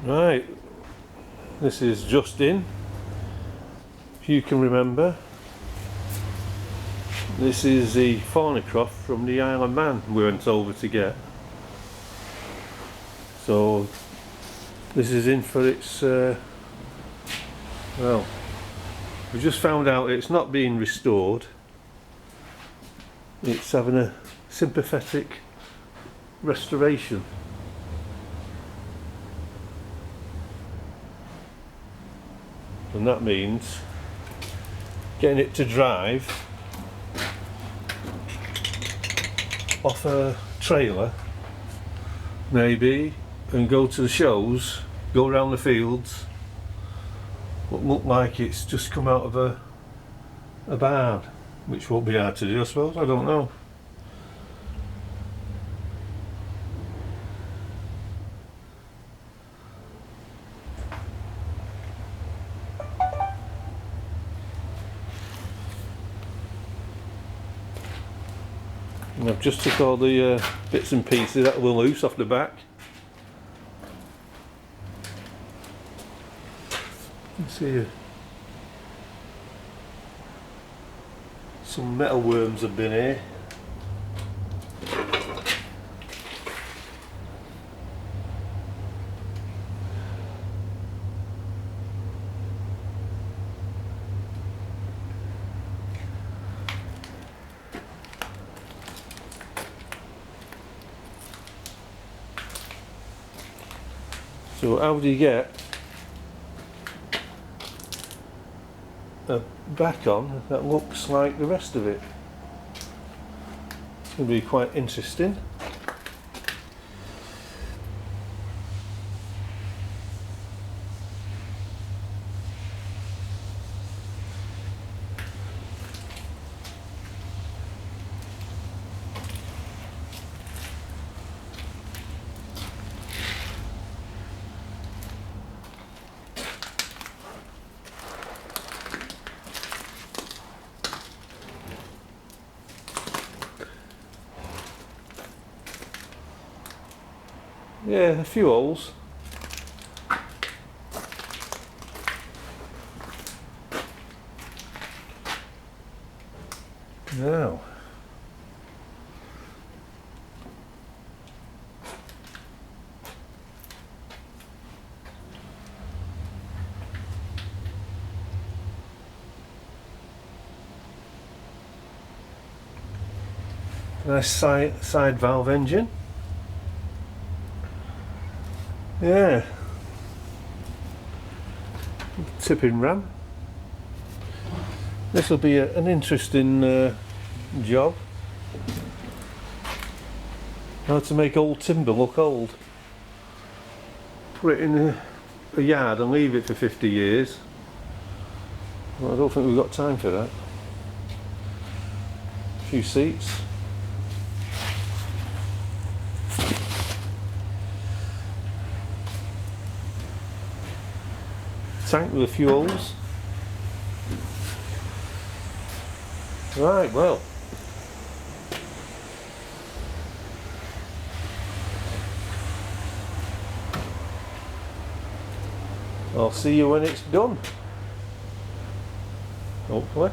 Right, this is Justin, if you can remember. This is the thornycroft from the Isle of Man we went over to get. So this is in for its, well, we just found out it's not being restored. It's having a sympathetic restoration. And that means getting it to drive off a trailer maybe and go to the shows, go around the fields, what look like it's just come out of a barn, which won't be hard to do, I suppose. I don't know. And I've just took all the bits and pieces that were loose off the back. You can see some metal worms have been here. So how do you get a back on that looks like the rest of it? It's going to be quite interesting. Yeah, a few holes. Now, nice side valve engine. Yeah, tipping ram. This will be an interesting job. How to make old timber look old. Put it in a yard and leave it for 50 years. Well, I don't think we've got time for that. A few seats. Tank with a few holes. Right, well. I'll see you when it's done. Hopefully.